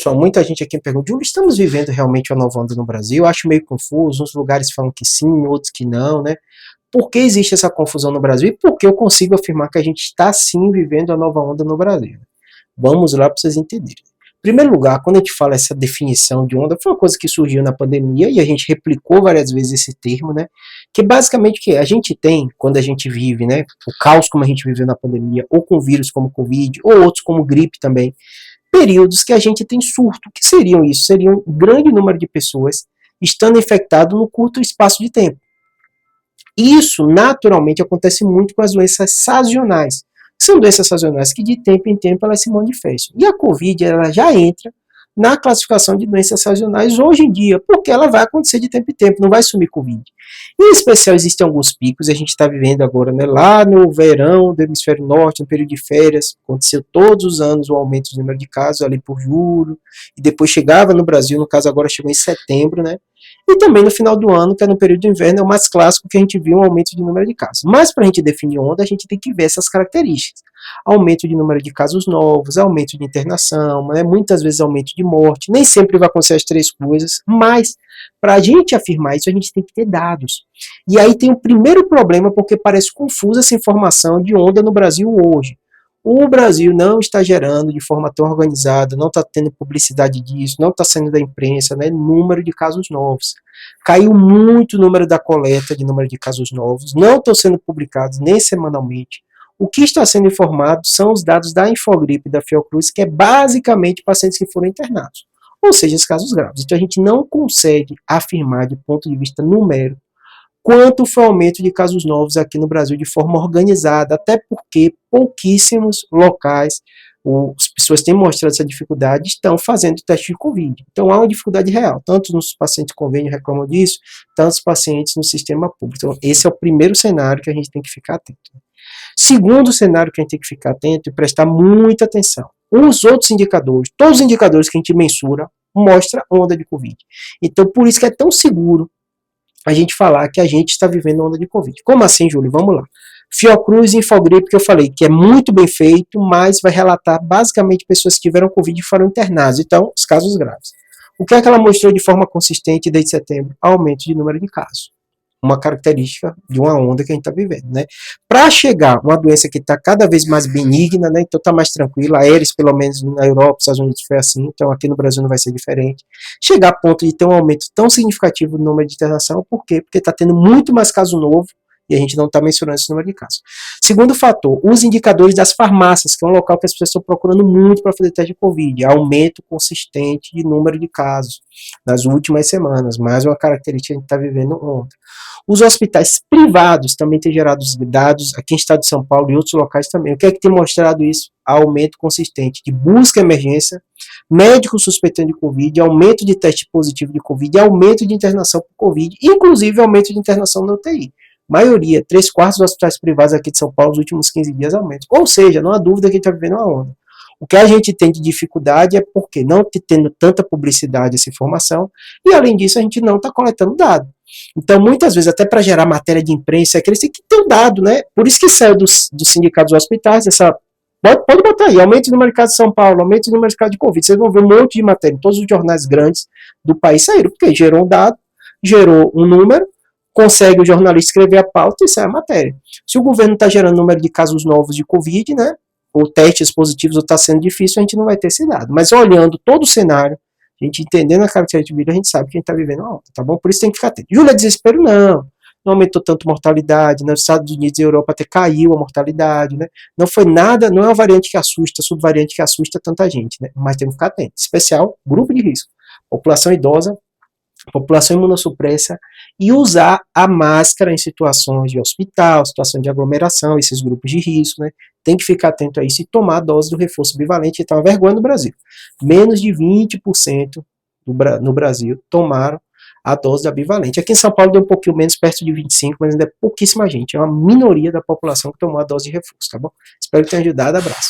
Pessoal, muita gente aqui me pergunta, Júlio, estamos vivendo realmente uma nova onda no Brasil? Eu acho meio confuso, uns lugares falam que sim, outros que não, né? Por que existe essa confusão no Brasil e por que eu consigo afirmar que a gente está sim vivendo a nova onda no Brasil? Vamos lá para vocês entenderem. Em primeiro lugar, quando a gente fala essa definição de onda, foi uma coisa que surgiu na pandemia e a gente replicou várias vezes esse termo, né? Que basicamente que a gente tem, quando a gente vive, né? O caos como a gente viveu na pandemia, ou com vírus como Covid, ou outros como gripe também, períodos que a gente tem surto. Que seriam isso? Seriam um grande número de pessoas estando infectado no curto espaço de tempo. Isso, naturalmente, acontece muito com as doenças sazonais. São doenças sazonais que, de tempo em tempo, elas se manifestam. E a Covid, ela já entra na classificação de doenças sazonais hoje em dia, porque ela vai acontecer de tempo em tempo, não vai sumir Covid. Em especial, existem alguns picos, e a gente está vivendo agora, né, lá no verão do hemisfério norte, no período de férias, aconteceu todos os anos o aumento do número de casos, ali por julho, e depois chegava no Brasil, no caso agora chegou em setembro, né, e também no final do ano, que é no período de inverno, é o mais clássico que a gente viu um aumento de número de casos. Mas para a gente definir onda, a gente tem que ver essas características. Aumento de número de casos novos, aumento de internação, né, muitas vezes aumento de morte. Nem sempre vai acontecer as três coisas, mas para a gente afirmar isso, a gente tem que ter dados. E aí tem o primeiro problema, porque parece confusa essa informação de onda no Brasil hoje. O Brasil não está gerando de forma tão organizada, não está tendo publicidade disso, não está saindo da imprensa, né, número de casos novos. Caiu muito o número da coleta de número de casos novos, não estão sendo publicados nem semanalmente. O que está sendo informado são os dados da Infogripe da Fiocruz, que é basicamente pacientes que foram internados, ou seja, os casos graves. Então a gente não consegue afirmar de ponto de vista numérico quanto foi o aumento de casos novos aqui no Brasil de forma organizada, até porque pouquíssimos locais, as pessoas têm mostrado essa dificuldade, estão fazendo teste de Covid. Então há uma dificuldade real, tanto nos pacientes de convênio reclamam disso, tanto os pacientes no sistema público. Então esse é o primeiro cenário que a gente tem que ficar atento. Segundo cenário que a gente tem que ficar atento e prestar muita atenção. Os outros indicadores, todos os indicadores que a gente mensura, mostram onda de Covid. Então por isso que é tão seguro a gente falar que a gente está vivendo onda de Covid. Como assim, Júlio? Vamos lá. Fiocruz e Infogripe, que eu falei, que é muito bem feito, mas vai relatar basicamente pessoas que tiveram Covid e foram internadas. Então, os casos graves. O que é que ela mostrou de forma consistente desde setembro? Aumento de número de casos. Uma característica de uma onda que a gente está vivendo, né? Para chegar uma doença que está cada vez mais benigna, né? Então está mais tranquila. A Aedes, pelo menos na Europa, nos Estados Unidos foi assim, então aqui no Brasil não vai ser diferente. Chegar a ponto de ter um aumento tão significativo no número de internação, por quê? Porque está tendo muito mais caso novo e a gente não está mensurando esse número de casos. Segundo fator, os indicadores das farmácias, que é um local que as pessoas estão procurando muito para fazer teste de Covid. Aumento consistente de número de casos nas últimas semanas, mais uma característica que a gente está vivendo ontem. Os hospitais privados também têm gerado dados, aqui em estado de São Paulo e outros locais também. O que é que tem mostrado isso? Aumento consistente de busca e emergência, médicos suspeitando de Covid, aumento de teste positivo de Covid, aumento de internação por Covid, inclusive aumento de internação na UTI. Maioria, 3/4 dos hospitais privados aqui de São Paulo nos últimos 15 dias aumentam. Ou seja, não há dúvida que a gente está vivendo uma onda. O que a gente tem de dificuldade é porque não tendo tanta publicidade essa informação, e além disso a gente não está coletando dado. Então, muitas vezes, até para gerar matéria de imprensa, eles têm que ter um dado, né? Por isso que saiu dos sindicatos dos hospitais, pode botar aí, aumento no mercado de São Paulo, aumento no mercado de Covid. Vocês vão ver um monte de matéria, todos os jornais grandes do país saíram, porque gerou um dado, gerou um número, consegue o jornalista escrever a pauta e sai a matéria. Se o governo está gerando número de casos novos de Covid, né? Ou testes positivos, ou está sendo difícil, a gente não vai ter esse dado. Mas olhando todo o cenário, a gente entendendo a característica de vida, a gente sabe que a gente está vivendo uma onda, tá bom? Por isso tem que ficar atento. Júlia, desespero? Não. Não aumentou tanto a mortalidade, nos Estados Unidos e Europa até caiu a mortalidade, né? Não foi nada, não é uma variante que assusta, subvariante que assusta tanta gente, né? Mas tem que ficar atento. Especial, grupo de risco. População idosa, população imunossupressa e usar a máscara em situações de hospital, situação de aglomeração, esses grupos de risco, né? Tem que ficar atento a isso e tomar a dose do reforço bivalente, que está uma vergonha no Brasil. Menos de 20% no Brasil tomaram a dose da bivalente. Aqui em São Paulo deu um pouquinho menos, perto de 25%, mas ainda é pouquíssima gente. É uma minoria da população que tomou a dose de reforço, tá bom? Espero que tenha ajudado. Abraço.